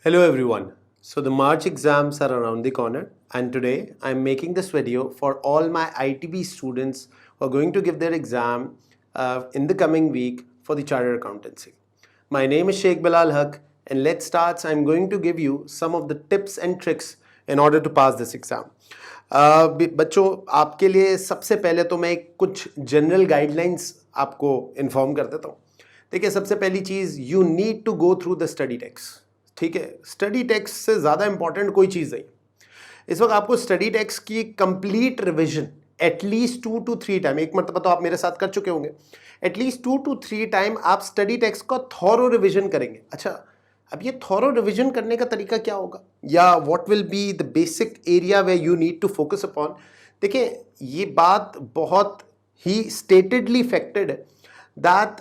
Hello everyone. So the March exams are around the corner and today I'm making this video for all my ITB students who are going to give their exam in the coming week for the Chartered Accountancy. My name is Sheikh Bilal Haq and let's start. I'm going to give you some of the tips and tricks in order to pass this exam. बच्चों आपके लिए सबसे पहले तो मैं कुछ general guidelines आपको inform कर देता हूँ. देखिए सबसे पहली चीज़ you need to go through the study text. ठीक है, स्टडी टेक्स्ट से ज़्यादा इंपॉर्टेंट कोई चीज़ नहीं. इस वक्त आपको स्टडी टेक्स्ट की complete revision at least 2 to 3 time, एक मरतबा तो आप मेरे साथ कर चुके होंगे, एटलीस्ट 2 to 3 टाइम आप स्टडी टेक्स्ट का थॉरो रिविजन करेंगे. अच्छा, अब ये थॉरो रिविजन करने का तरीका क्या होगा या what will be the basic area way you need to focus upon. देखिए ये बात बहुत ही स्टेटेडली फैक्टेड है that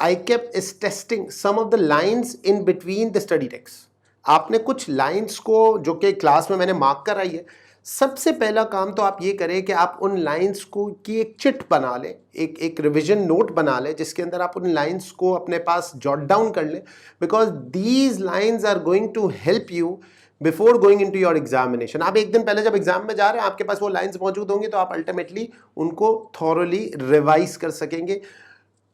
ICAP is testing some of the lines in between the study text. आपने कुछ लाइंस को जो कि क्लास में मैंने मार्क कराई है, सबसे पहला काम तो आप ये करें कि आप उन लाइंस को की एक चिट बना लें, एक रिविजन नोट बना लें जिसके अंदर आप उन लाइंस को अपने पास जॉट डाउन कर लें, because these lines are going to help you before going into your examination. आप एक दिन पहले जब एग्जाम में जा रहे हैं आपके पास वो लाइंस मौजूद होंगी तो आप अल्टीमेटली उनको थॉरली रिवाइज कर सकेंगे.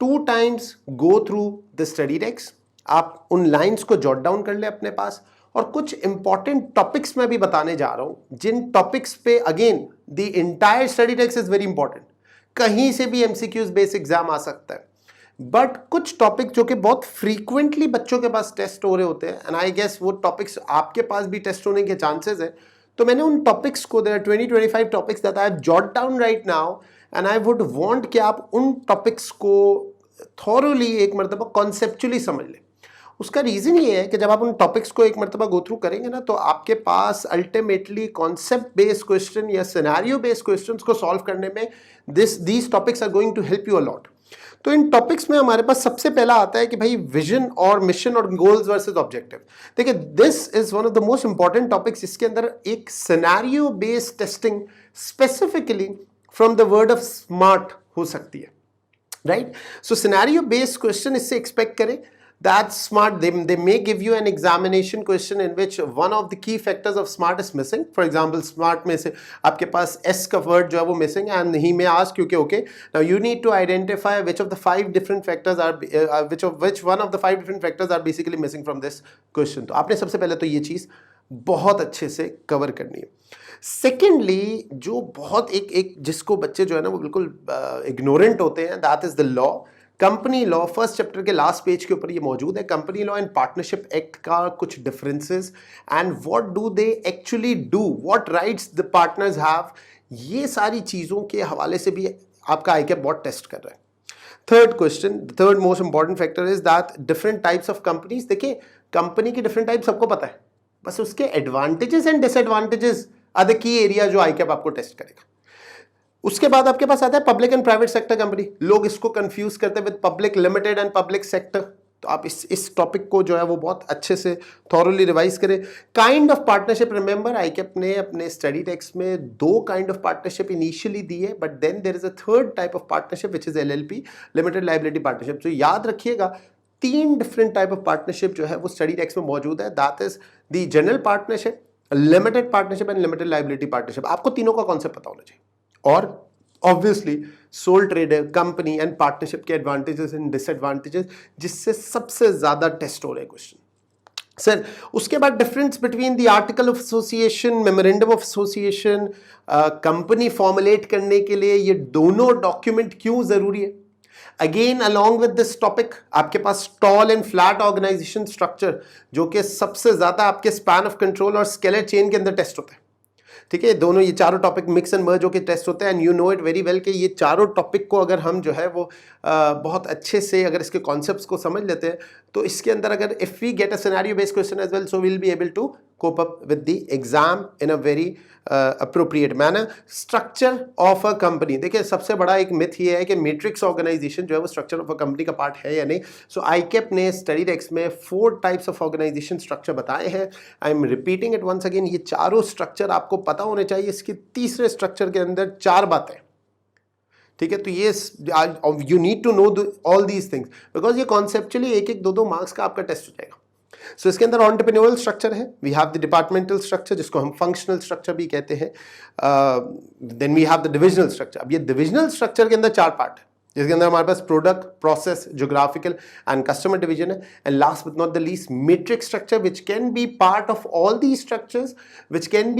2 times go through the study text. आप उन लाइंस को जॉट डाउन कर ले अपने पास. और कुछ इंपॉर्टेंट टॉपिक्स मैं भी बताने जा रहा हूं जिन टॉपिक्स पे again the entire study text is very important. कहीं से भी एमसीक्यूज बेस एग्जाम आ सकता है, बट कुछ टॉपिक जो कि बहुत फ्रीक्वेंटली बच्चों के पास टेस्ट हो रहे होते हैं, एंड आई गेस वो टॉपिक्स आपके पास भी टेस्ट होने के चांसेस है. तो मैंने उन टॉपिक्स को, there are 20-25 topics that I have jot down right now and I would want कि आप उन टॉपिक्स को थॉरोली एक मरतबा कॉन्सेप्चुअली समझ लें. उसका रीज़न ये है कि जब आप उन टॉपिक्स को एक मरतबा गो थ्रू करेंगे ना, तो आपके पास अल्टीमेटली कॉन्सेप्ट बेस्ड क्वेश्चन या सिनेरियो बेस्ड क्वेश्चंस को सॉल्व करने में these topics are going to help you a lot. तो इन टॉपिक्स में हमारे पास सबसे पहला आता है कि भाई विजन और मिशन और गोल्स वर्सेस ऑब्जेक्टिव. देखिए this is one of the most important topics. इसके अंदर एक scenario based testing specifically from the word of smart हो सकती है, right? So scenario based question इससे expect करें that smart they may give you an examination question in which one of the key factors of smart is missing. For example, smart में से आपके पास S का word जो है वो missing and he may ask you okay now you need to identify which of the 5 different factors are which one of the 5 different factors are basically missing from this question. तो आपने सबसे पहले तो ये चीज़ बहुत अच्छे से कवर करनी है. सेकेंडली जो बहुत एक जिसको बच्चे जो है ना वो बिल्कुल इग्नोरेंट होते हैं, that is the law. Company law first chapter के लास्ट पेज के ऊपर ये मौजूद है. Company law and partnership act का कुछ differences and what do they actually do, what rights the partners have, ये सारी चीज़ों के हवाले से भी आपका आईकैप बहुत टेस्ट कर रहा है. Third question, third most important factor is that different types of companies. देखिए कंपनी की डिफरेंट टाइप सबको पता है, बस उसके advantages and disadvantages are the key area जो आईकैप आपको टेस्ट करेगा. उसके बाद आपके पास आता है public and private sector company. लोग इसको कंफ्यूज करते हैं with public limited and public sector. तो आप इस टॉपिक को जो है वो बहुत अच्छे से थॉरली रिवाइज करें. Kind of partnership, remember ICAP ने अपने स्टडी टेक्स्ट में 2 काइंड ऑफ पार्टनरशिप इनिशियली दी है, but then there is a third type of partnership which is LLP, limited liability partnership. तो याद रखिएगा 3 डिफरेंट टाइप ऑफ पार्टनरशिप जो है वो स्टडी टेक्स्ट में मौजूद है. That is the general partnership, limited partnership and limited liability partnership. आपको तीनों का कॉन्सेप्ट पता होना चाहिए. और obviously soul trader, company and partnership के एडवांटेजेस एंड डिसएडवांटेजेस जिससे सबसे ज्यादा टेस्ट हो रहे हैं क्वेश्चन. सर उसके बाद difference between the article of association, memorandum of association, company formulate करने के लिए ये दोनों डॉक्यूमेंट क्यों जरूरी है. Again along with this topic आपके पास tall and flat organization structure जो कि सबसे ज्यादा आपके स्पैन ऑफ कंट्रोल और स्केलर चेन के अंदर टेस्ट होता है. ठीक है, दोनों ये चारों टॉपिक मिक्स एंड मर्ज होकर टेस्ट होते हैं. And you know it very well कि ये चारों टॉपिक को अगर हम जो है वो बहुत अच्छे से अगर इसके कॉन्सेप्ट्स को समझ लेते हैं तो इसके अंदर अगर if we get a scenario based question as well, so will be able to cope up with the exam in a very appropriate manner. Structure of a company, देखिए सबसे बड़ा एक मिथ ये है कि मैट्रिक्स ऑर्गेनाइजेशन जो है वो स्ट्रक्चर ऑफ अ कंपनी का पार्ट है या नहीं. सो आईकैप ने स्टडी टेक्स्ट में 4 टाइप्स ऑफ ऑर्गेनाइजेशन स्ट्रक्चर बताए हैं. I am repeating it once again. ये चारों स्ट्रक्चर आपको पता होने चाहिए. इसके तीसरे स्ट्रक्चर के अंदर 4 बातें. ठीक है, तो ये you need to know all these things because ये कॉन्सेप्चुअली 1-1, 2-2 मार्क्स का आपका टेस्ट हो जाएगा. सो इसके अंदर एंटरप्रेन्योरियल स्ट्रक्चर है, we have the departmental structure जिसको हम फंक्शनल स्ट्रक्चर भी कहते हैं, then we have the divisional structure. अब ये डिविजनल स्ट्रक्चर के अंदर 4 पार्ट है, जिसके अंदर हमारे पास product, process, geographical and customer division है, and last but not the least matrix structure which can be part of all the structures which can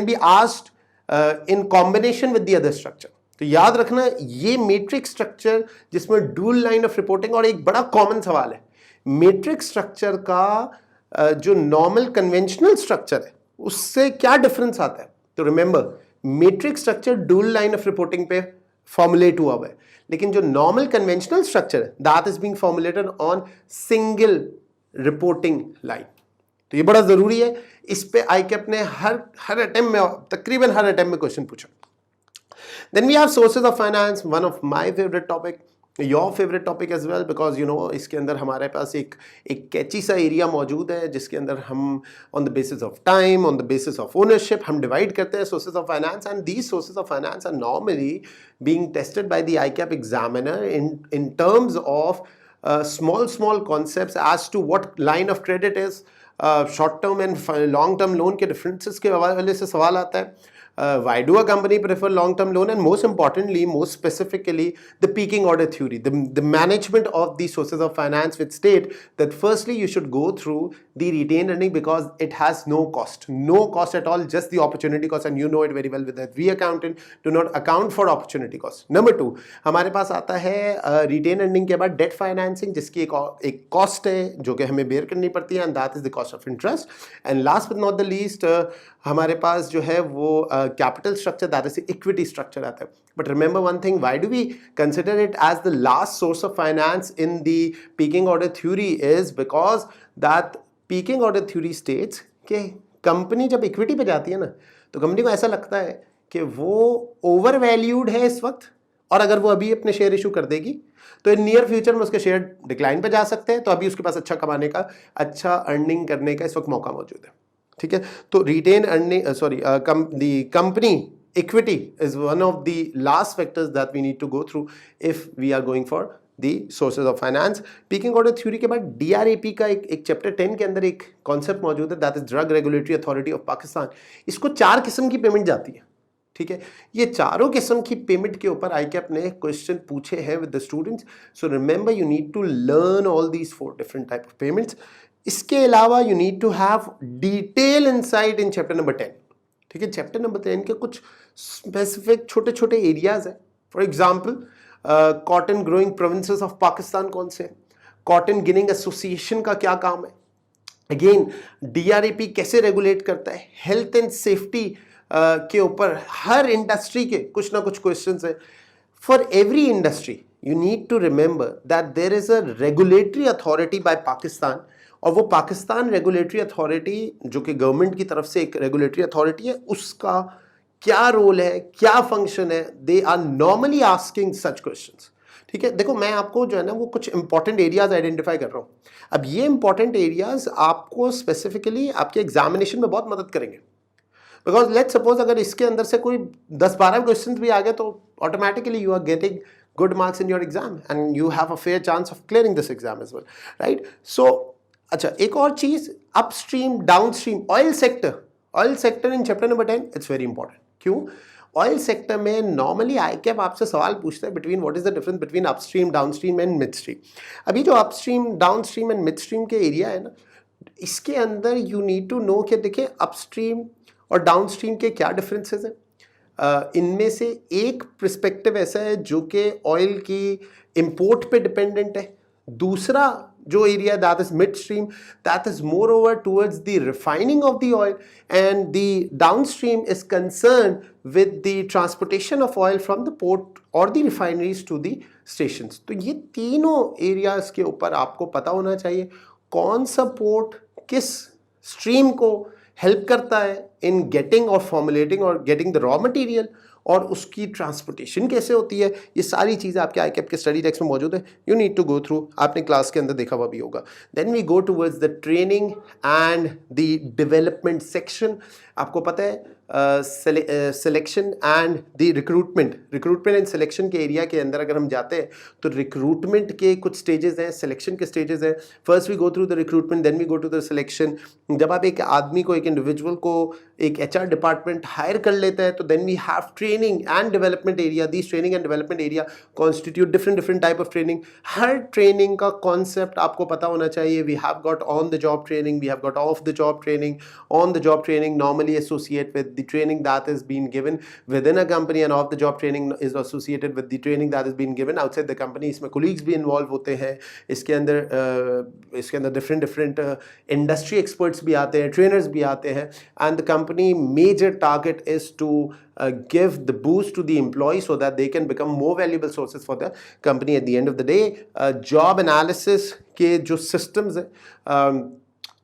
be asked in combination with the other structure. तो याद रखना ये matrix structure जिसमें dual line of reporting, और एक बड़ा common सवाल है मैट्रिक्स स्ट्रक्चर का जो नॉर्मल कन्वेंशनल स्ट्रक्चर है उससे क्या डिफरेंस आता है। तो remember matrix structure dual line of reporting पे फॉर्मुलेट हुआ है, लेकिन जो नॉर्मल कन्वेंशनल स्ट्रक्चर है that is being formulated on single reporting line. तो ये बड़ा जरूरी है, इस पे आईकैप ने हर अटेम्प्ट में, तकरीबन हर अटेम्प्ट में क्वेश्चन पूछा। Then we have sources of finance, one of my favorite topic, your favorite topic as well, because you know इसके अंदर हमारे पास एक कैची सा एरिया मौजूद है जिसके अंदर हम on the basis of time, on the basis of ownership हम डिवाइड करते हैं sources of finance, and these sources of finance are normally being tested by the ICAP examiner in terms of small concepts as to what line of credit is, short term and long term loan के differences के हवाले से सवाल आता है। Why do a company prefer long-term loan, and most importantly, most specifically, the peaking order theory, the management of the sources of finance, which state that firstly you should go through the retained earning because it has no cost at all, just the opportunity cost, and you know it very well with that we accountant do not account for opportunity cost. Number 2, हमारे पास आता है retained earning के बाद debt financing जिसकी एक cost है जो कि हमें bear करनी पड़ती है, and that is the cost of interest. And last but not the least, हमारे पास जो है वो capital structure that is equity structure आता है। But remember one thing, why do we consider it as the last source of finance in the pecking order theory is because that pecking order theory states कि company जब equity पे जाती है ना तो company को ऐसा लगता है कि वो ओवर वैल्यूड है इस वक्त, और अगर वो अभी अपने शेयर इशू कर देगी तो इन नियर फ्यूचर में उसके शेयर डिक्लाइन पे जा सकते हैं, तो अभी उसके पास अच्छा कमाने का, अच्छा अर्निंग करने का इस वक्त मौका मौजूद है। ठीक है, तो retain earning the company equity is one of the last factors that we need to go through if we are going for the sources of finance. Pecking order theory के बाद DRAP का एक चैप्टर 10 के अंदर एक concept मौजूद है that is drug regulatory authority of Pakistan. इसको 4 किस्म की पेमेंट जाती है। ठीक है, ये चारों किस्म की पेमेंट के ऊपर आईकैप ने क्वेश्चन पूछे हैं with the students, so remember you need to learn all these 4 different type of payments. इसके अलावा you need to have detail insight in chapter number 10। ठीक है, चैप्टर नंबर 10 के कुछ स्पेसिफिक छोटे छोटे एरियाज है। For example cotton growing provinces of Pakistan कौन से, कॉटन गिनिंग एसोसिएशन का क्या काम है, अगेन DRAP कैसे रेगुलेट करता है, हेल्थ एंड सेफ्टी के ऊपर हर इंडस्ट्री के कुछ ना कुछ क्वेश्चंस है। For every industry you need to remember that there is a regulatory authority by Pakistan, और वो पाकिस्तान रेगुलेटरी अथॉरिटी जो कि गवर्नमेंट की तरफ से एक रेगुलेटरी अथॉरिटी है, उसका क्या रोल है, क्या फंक्शन है, they are normally asking such questions. ठीक है, देखो मैं आपको जो है ना वो कुछ इंपॉर्टेंट एरियाज आइडेंटिफाई कर रहा हूँ। अब ये इंपॉर्टेंट एरियाज आपको स्पेसिफिकली आपके एग्जामिनेशन में बहुत मदद करेंगे, बिकॉज लेट्स सपोज अगर इसके अंदर से कोई 10-12 क्वेश्चन भी आ गए तो automatically you are getting good marks in your exam and you have a fair chance of clearing this exam as well, right? So अच्छा, एक और चीज, upstream downstream oil sector in chapter number 10 it's very important. क्यों? Oil sector में normally आईकैप आपसे सवाल पूछता है between what is the difference between upstream downstream and midstream. अभी जो अपस्ट्रीम डाउनस्ट्रीम एंड मिडस्ट्रीम के एरिया है ना, इसके अंदर यू नीड टू नो कि देखिए अपस्ट्रीम और डाउनस्ट्रीम के क्या डिफरेंसेस हैं। इनमें से एक पर्सपेक्टिव ऐसा है जो कि ऑयल की इंपोर्ट पे डिपेंडेंट है, दूसरा जो area that is midstream that is moreover towards the refining of the oil, and the downstream is concern with the transportation of oil from the port और the refineries to the stations. तो ये तीनों areas के ऊपर आपको पता होना चाहिए कौन सा पोर्ट किस स्ट्रीम को हेल्प करता है इन गेटिंग और फॉर्मुलेटिंग और गेटिंग द रॉ मटेरियल, और उसकी ट्रांसपोर्टेशन कैसे होती है। ये सारी चीज़ें आपके आईकैप के स्टडी टेक्स्ट में मौजूद है, you need to go through, आपने क्लास के अंदर देखा हुआ भी होगा। Then we go towards the training and the development section. आपको पता है selection and the recruitment and selection के एरिया के अंदर अगर हम जाते हैं तो रिक्रूटमेंट के कुछ स्टेजेस हैं, सिलेक्शन के स्टेजेस हैं. First we go through the recruitment, then we go to the selection. जब आप एक आदमी को, एक इंडिविजुअल को एक HR डिपार्टमेंट हायर कर लेता है तो then we have training and development area. This training and development area constitute different type of training. हर ट्रेनिंग का कॉन्सेप्ट आपको पता होना चाहिए. We have got on the job training, we have got off the job training. On the job training normally associate with the training that is being given within a company, and off the job training is associated with the training that is being given outside the company. इसमें colleagues भी involve होते हैं. इसके अंदर different industry experts भी आते हैं, trainers भी आते हैं. And the company major target is to give the boost to the employee so that they can become more valuable sources for the company at the end of the day. Job analysis के जो systems हैं,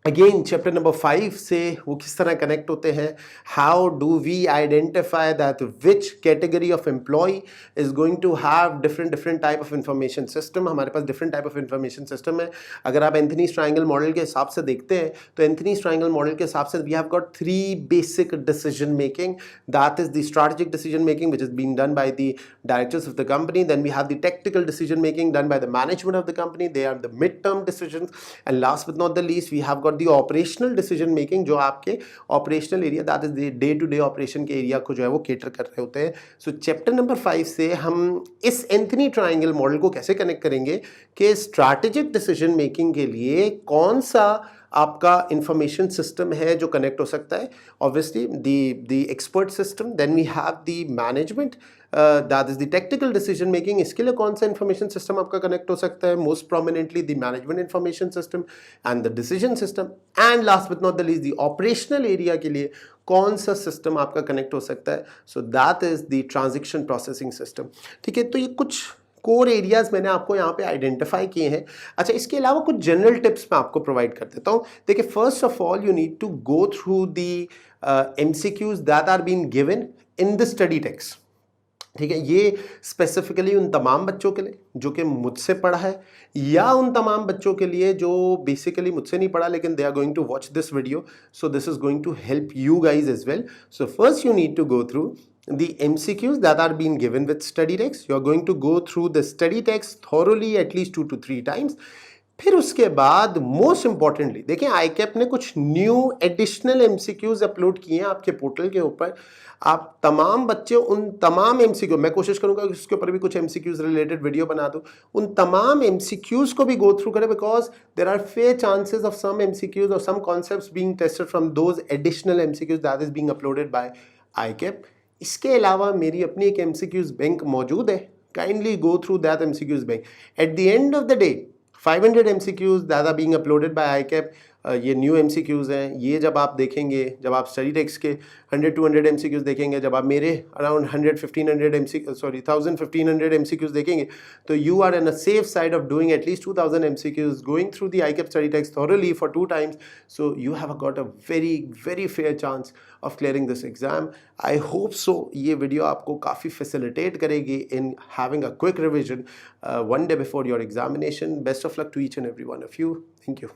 again chapter number 5 से वो किस तरह connect होते हैं. How do we identify that which category of employee is going to have different type of information system. हमारे पास different type of information system है. अगर आप एंथनीज ट्रायंगल मॉडल के हिसाब से देखते हैं तो एंथनीज ट्रायंगल मॉडल के हिसाब से we have got 3 basic decision making. That is the strategic decision making which is been done by the directors of the company. Then we have the technical decision making done by the management of the company. They are the mid term decision. And last but not the least we have got the operational decision making, जो आपके operational area that is day to day operation के area को जो है वो cater कर रहे होते हैं. सो चैप्टर नंबर 5 से हम इस एंथनी ट्रायंगल मॉडल को कैसे कनेक्ट करेंगे कि स्ट्रैटेजिक डिसीजन मेकिंग के लिए कौन सा आपका इंफॉर्मेशन सिस्टम है जो कनेक्ट हो सकता है. Obviously the expert system, then we have the management, that is the technical decision making. इसके लिए कौन सा इंफॉर्मेशन सिस्टम आपका कनेक्ट हो सकता है? Most prominently the management information system and the decision system. And last but not the least the operational area के लिए कौन सा सिस्टम आपका कनेक्ट हो सकता है? So that is the transaction processing system. ठीक है, तो ये कुछ कोर एरियाज मैंने आपको यहाँ पे आइडेंटिफाई किए हैं. अच्छा, इसके अलावा कुछ जनरल टिप्स मैं आपको प्रोवाइड कर देता हूँ. देखिए, first of all you need to go through the MCQs that are been given in the study text. ठीक है, ये स्पेसिफिकली उन तमाम बच्चों के लिए जो कि मुझसे पढ़ा है, या उन तमाम बच्चों के लिए जो बेसिकली मुझसे नहीं पढ़ा लेकिन they are going to watch this video. So this is going to help you guys as well. So first you need to go through the MCQs that are being given with study text. You are going to go through the study text thoroughly at least 2 to 3 times. फिर उसके बाद most importantly देखिए, ICAP ने कुछ new additional MCQs upload किए हैं आपके portal के ऊपर. आप तमाम बच्चे उन तमाम MCQ, मैं कोशिश करूंगा कि उसके ऊपर भी कुछ MCQs रिलेटेड वीडियो बना दूं, उन तमाम MCQs को भी गो थ्रू करें, because there are fair chances of some MCQs और some concepts being tested from those additional MCQs that is being uploaded by ICAP. इसके अलावा मेरी अपनी एक MCQs बैंक मौजूद है. Kindly go through that MCQs bank. At the end of the day 500 MCQs that are being uploaded by ICAP. ये new MCQs हैं. ये जब आप देखेंगे, जब आप स्टडी टेक्स्ट के 100-200 MCQs देखेंगे, जब आप मेरे अराउंड 1,000-1,500 MCQs देखेंगे, तो you are in a safe side of doing at least 2,000 MCQs, going through the ICAP study text thoroughly for 2 times. So you have got a very fair chance of clearing this exam. I hope so. ये video आपको काफ़ी facilitate करेगी in having a quick revision one day before your examination. Best of luck to each and every one of you. Thank you.